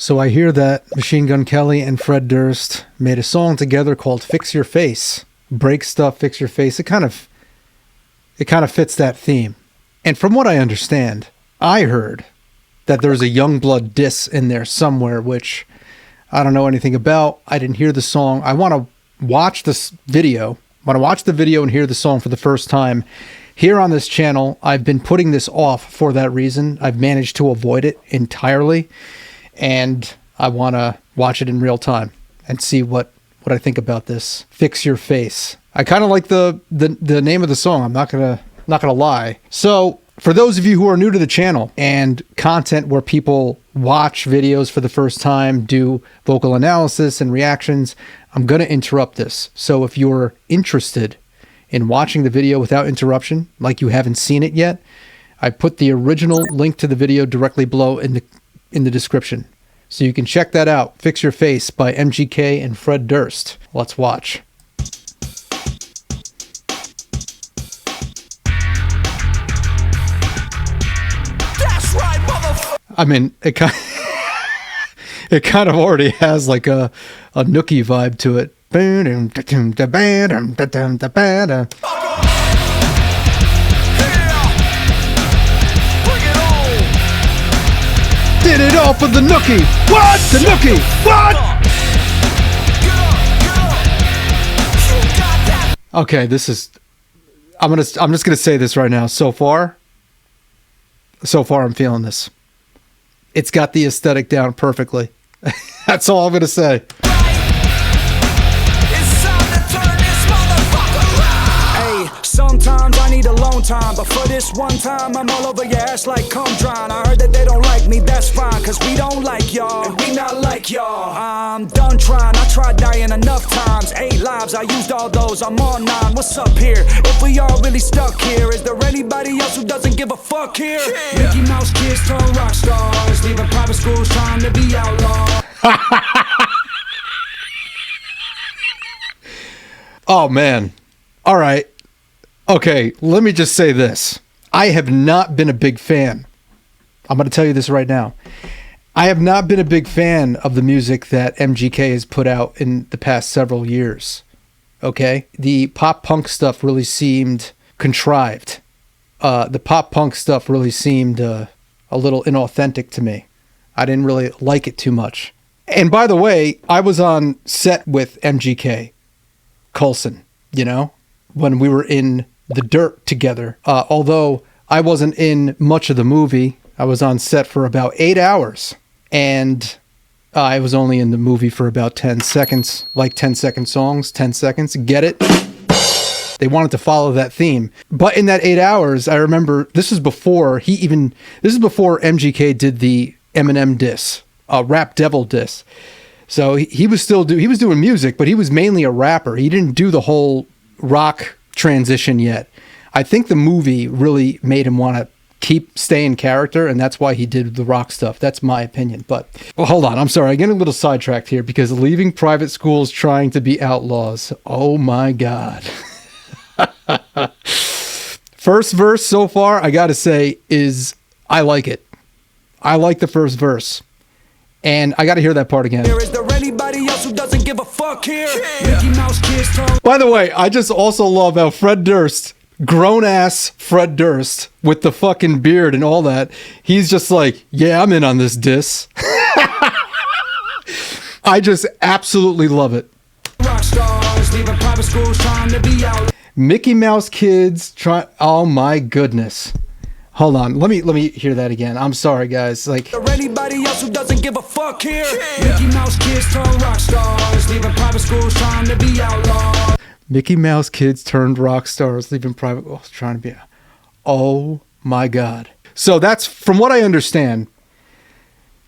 So I hear that Machine Gun Kelly and Fred Durst made a song together called Fix Your Face. Break stuff, fix your face. It kind of fits that theme. And from what I understand, I heard that there's a Youngblood diss in there somewhere, which I don't know anything about. I didn't hear the song. I want to watch this video. I want to watch the video and hear the song for the first time. Here on this channel, I've been putting this off for that reason. I've managed to avoid it entirely. And I want to watch it in real time and see what I think about this. Fix Your Face. I kind of like the name of the song. I'm not gonna lie. So for those of you who are new to the channel and content where people watch videos for the first time, do vocal analysis and reactions, I'm gonna interrupt this. So if you're interested in watching the video without interruption, like you haven't seen it yet, I put the original link to the video directly below in the description. So you can check that out. Fix Your Face by MGK and Fred Durst. Let's watch. That's right, motherfucker. I mean, it kind of already has like a Nookie vibe to it. Did it all for the Nookie. What? The Nookie. What? Okay, this is. I'm just gonna say this right now. So far, I'm feeling this. It's got the aesthetic down perfectly. That's all I'm gonna say. Sometimes I need alone time, but for this one time I'm all over your ass like cum drying. I heard that they don't like me, that's fine, cause we don't like y'all, and we not like y'all. I'm done trying, I tried dying enough times. 8 lives, I used all those, I'm on 9. What's up here? If we all really stuck here, is there anybody else who doesn't give a fuck here? Yeah. Mickey Mouse kids turn rock stars, leaving private schools trying to be outlaws. Oh man. All right. Okay, let me just say this. I have not been a big fan. I'm going to tell you this right now. I have not been a big fan of the music that MGK has put out in the past several years. Okay? The pop punk stuff really seemed contrived. The pop punk stuff really seemed a little inauthentic to me. I didn't really like it too much. And by the way, I was on set with MGK Coulson, you know, when we were in The Dirt together. Although I wasn't in much of the movie, I was on set for about 8 hours, and I was only in the movie for about 10 seconds, like 10-second songs, 10 seconds. Get it? They wanted to follow that theme. But in that 8 hours, I remember this is before MGK did the Eminem diss, Rap Devil diss. So he was doing music, but he was mainly a rapper. He didn't do the whole rock transition yet. I think the movie really made him want to stay in character, and that's why he did the rock stuff. That's my opinion. But well, hold on, I'm sorry, I get a little sidetracked here because leaving private schools trying to be outlaws. Oh my god. First verse so far, I gotta say, is I like it. I like the first verse. And I gotta hear that part again. Is there anybody else who doesn't give a fuck here? Yeah. Mickey Mouse kids turn. By the way, I just also love how Fred Durst, grown-ass Fred Durst, with the fucking beard and all that, he's just like, yeah, I'm in on this diss. I just absolutely love it. Rock stars, leaving private schools trying to be out. Mickey Mouse kids try. Oh my goodness. Hold on, let me hear that again. I'm sorry, guys. Like, or anybody else who doesn't give a fuck here. Yeah. Mickey Mouse kids turn rock stars, leaving private schools trying to be outlaws. Mickey Mouse kids turned rock stars, leaving private schools trying to be. Oh my god. So that's, from what I understand,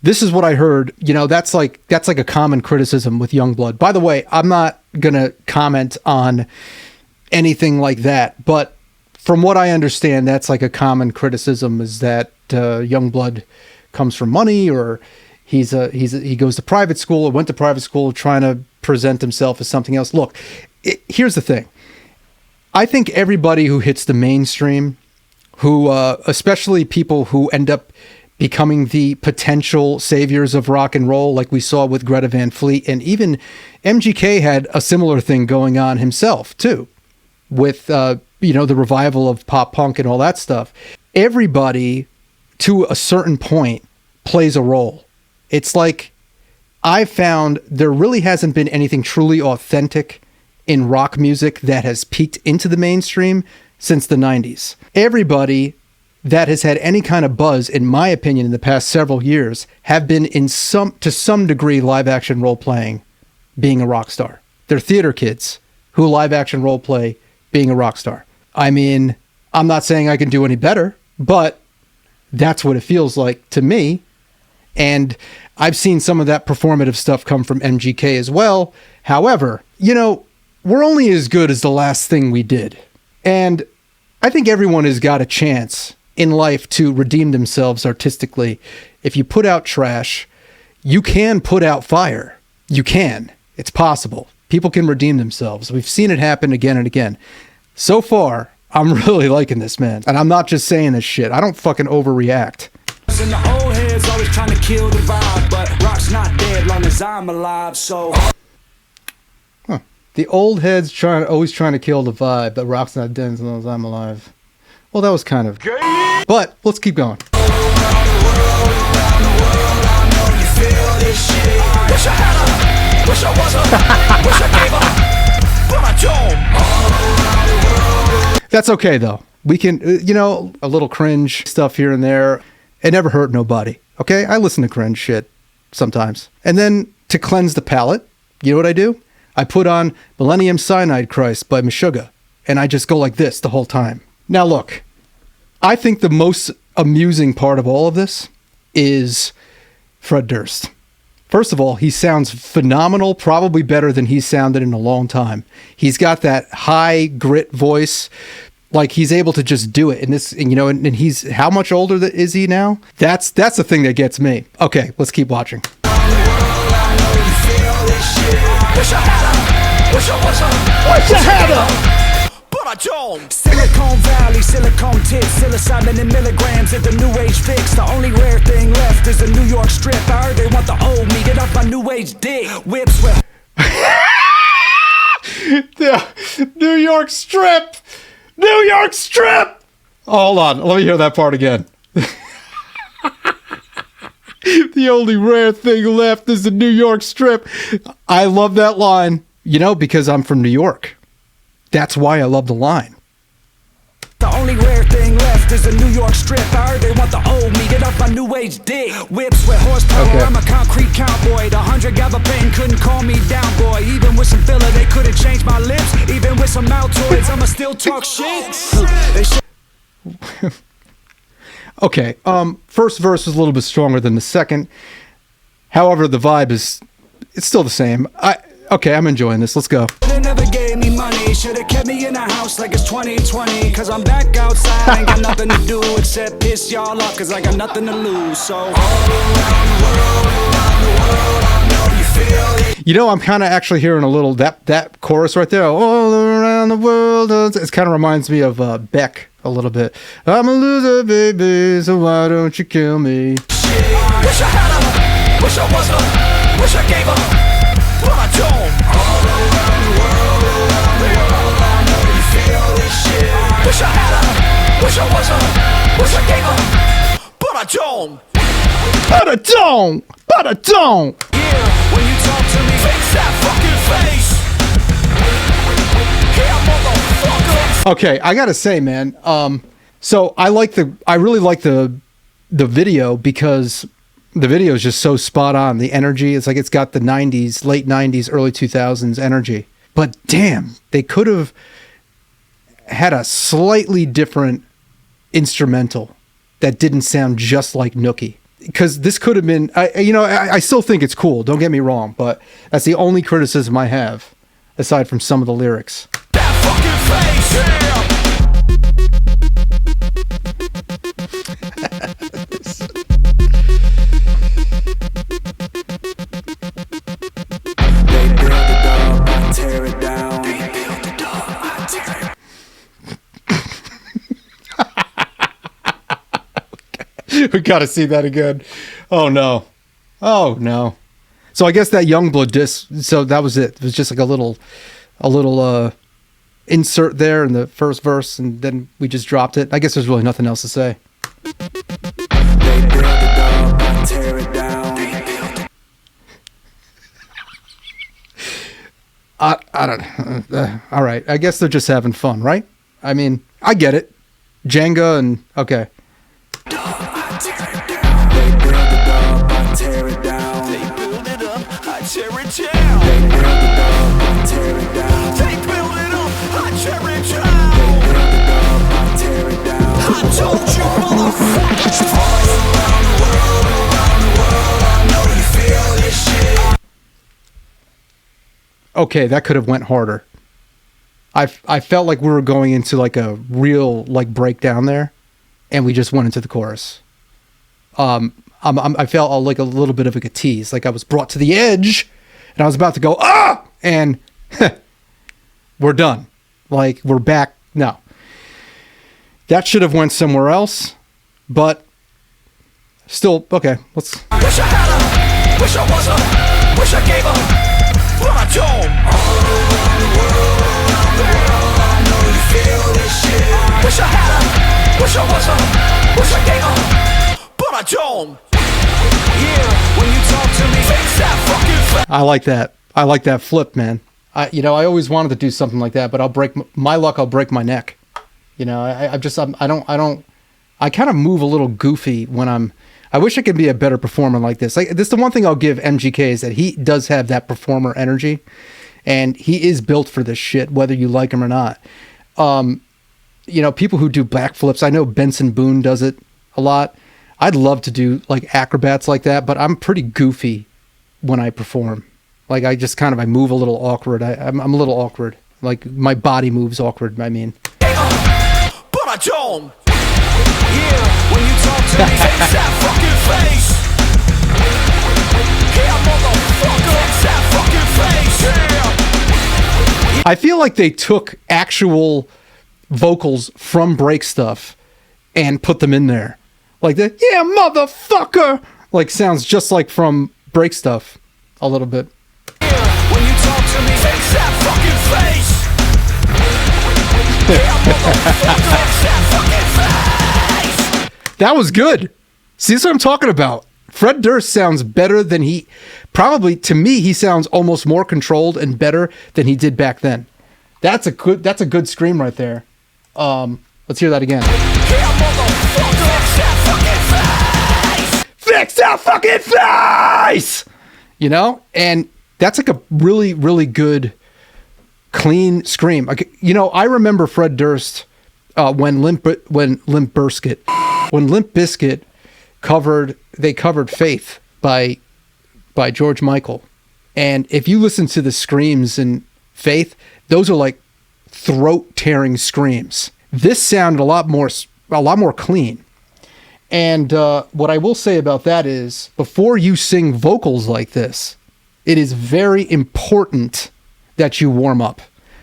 this is what I heard. You know, that's like a common criticism with Youngblood. By the way, I'm not gonna comment on anything like that, but from what I understand, that's like a common criticism, is that Youngblood comes from money, or he goes to private school, or went to private school trying to present himself as something else. Look, here's the thing. I think everybody who hits the mainstream, who especially people who end up becoming the potential saviors of rock and roll, like we saw with Greta Van Fleet. And even MGK had a similar thing going on himself, too, with, the revival of pop punk and all that stuff. Everybody, to a certain point, plays a role. It's like, I've found there really hasn't been anything truly authentic in rock music that has peaked into the mainstream since the 90s. Everybody that has had any kind of buzz, in my opinion, in the past several years, have been to some degree live action role playing, being a rock star. They're theater kids who live action role play being a rock star. I mean, I'm not saying I can do any better, but that's what it feels like to me. And I've seen some of that performative stuff come from MGK as well. However, we're only as good as the last thing we did. And I think everyone has got a chance in life to redeem themselves artistically. If you put out trash, you can put out fire. You can. It's possible. People can redeem themselves. We've seen it happen again and again. So far, I'm really liking this, man. And I'm not just saying this shit. I don't fucking overreact. And the old heads always trying to kill the vibe, but rock's not dead long as I'm alive, so... The old heads always trying to kill the vibe, but rock's not dead as long as I'm alive. Well, that was kind of... But let's keep going. That's okay, though. We can, a little cringe stuff here and there. It never hurt nobody, okay? I listen to cringe shit sometimes. And then to cleanse the palate, you know what I do? I put on Millennium Cyanide Christ by Meshuggah, and I just go like this the whole time. Now look, I think the most amusing part of all of this is Fred Durst. First of all, he sounds phenomenal, probably better than he's sounded in a long time. He's got that high grit voice, like he's able to just do it. And he's, how much older is he now? That's the thing that gets me. Okay, let's keep watching. Wish I had her, but I don't. Silicon Valley, silicone tits, psilocybin in milligrams is the new age fix. The only rare thing left is the New York strip. I heard they want the old me, get off my new age dick. Whips with the New York strip. New York strip. Oh, hold on, let me hear that part again. The only rare thing left is the New York strip. I love that line, because I'm from New York. That's why I love the line. The only rare thing left is the New York strip. I heard they want the old me, get off my new age dick. Whips with horsepower, okay. I'm a concrete cowboy. The 100 gabapentin couldn't calm me down, boy. Even with some filler, they couldn't change my lips. Even with some Altoids, I'ma still talk shit. Okay, first verse was a little bit stronger than the second. However, the vibe it's still the same. I'm enjoying this. Let's go. They never gave me money. Should've kept me in the house like it's 2020. Cause I'm back outside, ain't got nothing to do except piss y'all off. Cause I got nothing to lose. So all around the world, I know you feel it. I'm kind of actually hearing a little, that chorus right there. All around the world. It kind of reminds me of Beck. A little bit. I'm a loser, baby, so why don't you kill me? Wish I had her, wish I was her, wish I gave her, but I don't. All around the world, I know you feel this shit. Wish I had her, wish I was her, wish I gave her, but I don't. But I don't. But I don't. Yeah, when you talk to me, face that fucking face. Yeah, motherfucker. Okay, I gotta say, man. So I really like the video because the video is just so spot on. The energy, it's like it's got the 90s, late 90s, early 2000s energy. But damn, they could have had a slightly different instrumental that didn't sound just like Nookie. Because this could have been, I still think it's cool. Don't get me wrong, but that's the only criticism I have, aside from some of the lyrics. That fucking face, yeah. They build it up, I tear it down. They build it up, I tear it. Okay, gotta see that again. Oh no. Oh no. So I guess that Youngblood disc, so that was it. It was just like a little insert there in the first verse, and then we just dropped it. I guess there's really nothing else to say. They build it up, I tear it down. I don't know. All right. I guess they're just having fun, right? I mean, I get it. Jenga and okay. They build it up, I tear it down. They build it up, I tear it down. They build it up, I tear it down. They build it up, I tear it down. They build it up, I tear it down. I told you, motherfuckers. All around the world, I know you feel this shit. Okay, that could have went harder. I felt like we were going into like a real like breakdown there, and we just went into the chorus. I felt like a little bit of a tease, like I was brought to the edge, and I was about to go and we're done, like we're back. No, that should have went somewhere else, but still okay. Let's. Wish I had her, wish I was her, wish I gave her, but I don't. All around the world, I know you feel this shit. Wish I had her, wish I was her, wish I gave her, but I don't. Yeah, when you talk to me, fix that fucking I like that. I like that flip, man. I always wanted to do something like that, but I'll break my luck. I'll break my neck. You know, I kind of move a little goofy when I wish I could be a better performer like this. Like, this is the one thing I'll give MGK is that he does have that performer energy, and he is built for this shit, whether you like him or not. People who do backflips, I know Benson Boone does it a lot. I'd love to do like acrobats like that, but I'm pretty goofy when I perform. Like I just I move a little awkward. I'm a little awkward. Like my body moves awkward. I mean, but I don't. Yeah, when you talk to me, fix that fucking face. Yeah, motherfucker, fix that fucking face. Yeah. I feel like they took actual vocals from Break Stuff and put them in there. Like that, yeah, motherfucker. Like sounds just like from Break Stuff a little bit. Yeah, when you talk to me, fix that fucking face. Yeah, motherfucker, fix that fucking face. That was good. See, that's what I'm talking about. Fred Durst sounds better than to me, he sounds almost more controlled and better than he did back then. That's a good scream right there. Let's hear that again. Yeah, motherfucker, fix that fucking face. Fix that fucking face! You know? And that's like a really, really good, clean scream. Like, I remember Fred Durst when Limp Bizkit covered Faith by George Michael. And if you listen to the screams in Faith, those are like throat-tearing screams. This sounded a lot more clean. And what I will say about that is, before you sing vocals like this, it is very important that you warm up.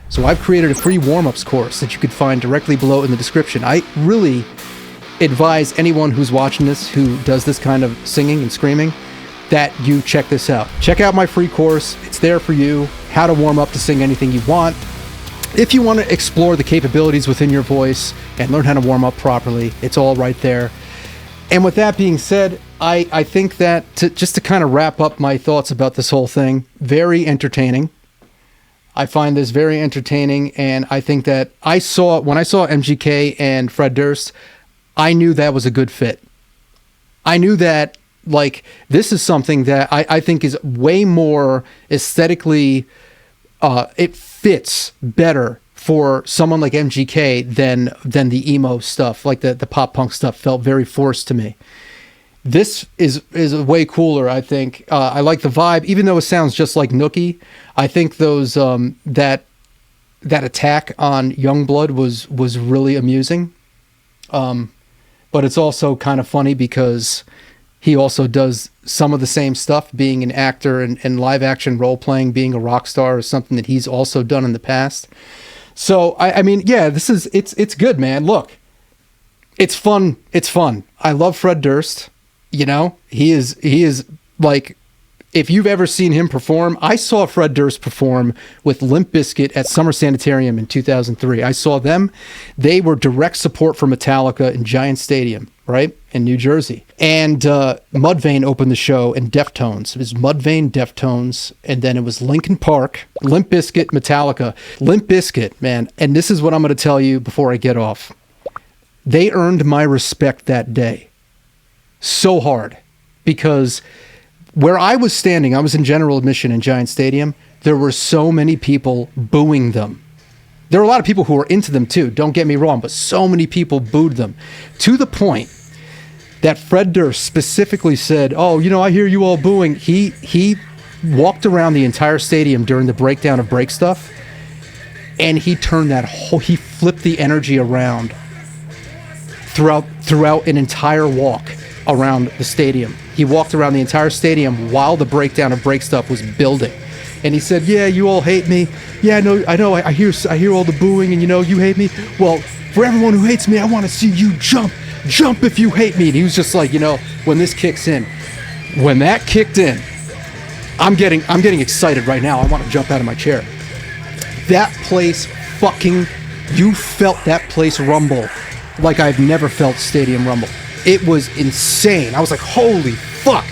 So I've created a free warm-ups course that you could find directly below in the description. I really advise anyone who's watching this who does this kind of singing and screaming that you check this out. Check out my free course. It's there for you. How to warm up to sing anything you want. If you want to explore the capabilities within your voice and learn how to warm up properly, it's all right there. And with that being said, I think that just to kind of wrap up my thoughts about this whole thing, very entertaining. I find this very entertaining, and I think that when I saw MGK and Fred Durst, I knew that was a good fit. I knew that, like, this is something that I think is way more aesthetically, it fits better for someone like MGK than the emo stuff, like the pop punk stuff felt very forced to me. This is way cooler, I think. I like the vibe, even though it sounds just like Nookie. I think those that attack on Youngblood was really amusing. But it's also kind of funny because he also does some of the same stuff, being an actor and live action role playing, being a rock star is something that he's also done in the past. So I mean, yeah, it's good, man. Look, it's fun. It's fun. I love Fred Durst. You know, he is like, if you've ever seen him perform, I saw Fred Durst perform with Limp Bizkit at Summer Sanitarium in 2003. I saw them. They were direct support for Metallica in Giant Stadium, right, in New Jersey. And Mudvayne opened the show, and Deftones. It was Mudvayne, Deftones, and then it was Linkin Park, Limp Bizkit, Metallica. Limp Bizkit, man, and this is what I'm going to tell you before I get off. They earned my respect that day so hard, because where I was standing, I was in general admission in Giant Stadium. There were so many people booing them. There were a lot of people who were into them too, don't get me wrong, but so many people booed them, to the point that Fred Durst specifically said, oh, you know, I hear you all booing. He walked around the entire stadium during the breakdown of Break Stuff, and he turned he flipped the energy around throughout an entire walk around the stadium. He walked around the entire stadium while the breakdown of Break Stuff was building. And he said, yeah, you all hate me. Yeah, I know, I hear all the booing, and you know, you hate me. Well, for everyone who hates me, I want to see you jump if you hate me. And he was just like, you know, when this kicks in, when that kicked in, I'm getting excited right now. I want to jump out of my chair. That place you felt that place rumble like I've never felt stadium rumble. It was insane. I was like, holy fuck.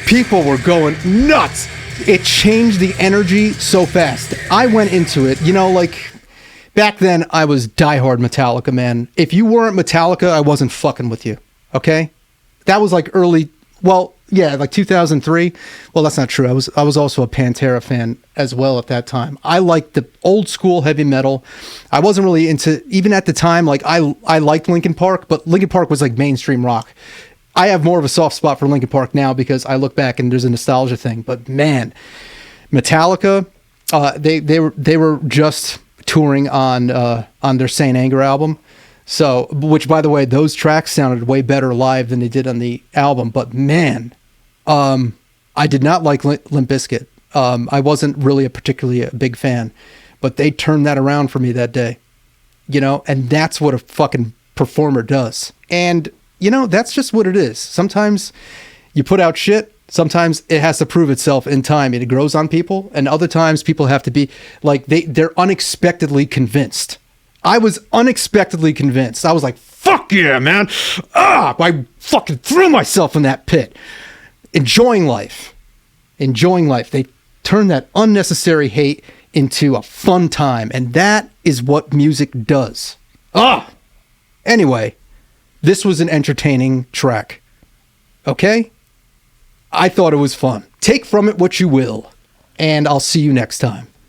People were going nuts. It changed the energy so fast. I went into it, you know, like, back then I was diehard Metallica, man. If you weren't Metallica, I wasn't fucking with you, okay? That was like like 2003. Well, that's not true. I was also a Pantera fan as well at that time. I liked the old school heavy metal. I wasn't really into, even at the time, like I liked Linkin Park, but Linkin Park was like mainstream rock. I have more of a soft spot for Linkin Park now because I look back and there's a nostalgia thing. But man, Metallica, they were just touring on their Saint Anger album. So, which, by the way, those tracks sounded way better live than they did on the album. But man, I did not like Limp Bizkit. I wasn't really particularly a big fan, but they turned that around for me that day, you know, and that's what a fucking performer does. And, you know, that's just what it is. Sometimes you put out shit. Sometimes it has to prove itself in time. It grows on people. And other times people have to be like, they're unexpectedly convinced. I was unexpectedly convinced. I was like, fuck yeah, man. I fucking threw myself in that pit. Enjoying life. They turned that unnecessary hate into a fun time. And that is what music does. Anyway, this was an entertaining track. Okay? I thought it was fun. Take from it what you will. And I'll see you next time.